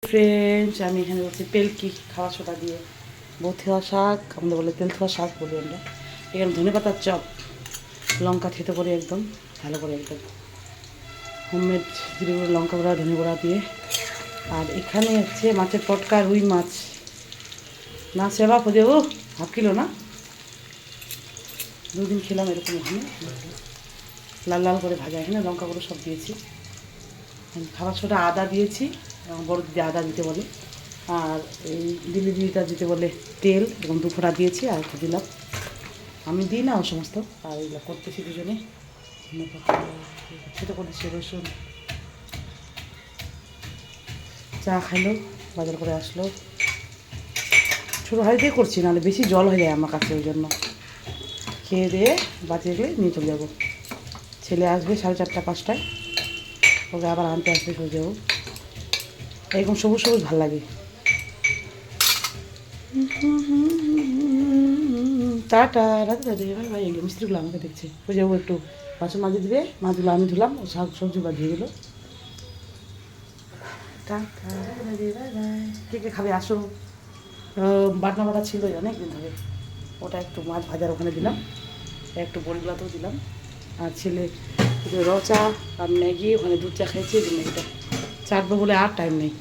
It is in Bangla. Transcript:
ফ্রেন্ডস, আমি এখানে বলছি পেলকি খাওয়া সোটা দিয়ে বথিয়া শাক, আমাদের বলে তেল থোয়া শাক বলি আমরা। এখানে ধনে পাতার চপ, লঙ্কা থেতে করে একদম ভালো করে একদম হোমমেড জিরে গুঁড়ো, লঙ্কা গুঁড়া, ধনে গুঁড়া দিয়ে। আর এখানে হচ্ছে মাছের পটকা, রুই মাছ না সেবা খুঁজে, ও হাফ কিলো না, 2 দিন খেলাম এরকম। এখানে লাল লাল করে ভাজা, এখানে লঙ্কা গুঁড়ো সব দিয়েছি। খাবার সোটা আদা দিয়েছি, বড় দিদি আদা দিতে বলে, আর এই দিলি দিদিটা দিতে বলে তেল, এরকম 2 ফোঁটা দিয়েছি। আর একটু দিলাম, আমি দিই না ও সমস্ত। আর এগুলো করতেছি দুজনে, সেটা করতেছি। রসুন চা খাইলো, বাজার করে আসলো, ছোটো হাঁড়ি দিয়ে করছি, নাহলে বেশি জল হয়ে যায় আমার কাছে, ওই জন্য। খেয়ে দিয়ে বাঁচিয়ে গেলে নিয়ে চলে যাবো। ছেলে আসবে 4:30 5টায়, ওকে আবার আনতে আসবে, চলে যাবো। এরকম সবুজ সবুজ ভাল লাগে। টাটা, রাতে রাতে ভাই ভাই, এগুলো মিস্ত্রিগুলো আমাকে দেখছে। ওই যাবো একটু বাসন মাঝে দিবে, মাছগুলো আমি ধুলাম, ও শাক সবজি বাজিয়ে গেলো। টাটা, কে কে খাবে আসো। বাটনা বাটা ছিল অনেক দিন ধরে, ওটা একটু মাছ ভাজার ওখানে দিলাম, একটু বড়িগুলাতেও দিলাম। আর ছেলে র চা আর ম্যাগি, ওখানে দুধ চা খেয়েছি, ম্যাগিটা চাটবো বলে আর টাইম নেই।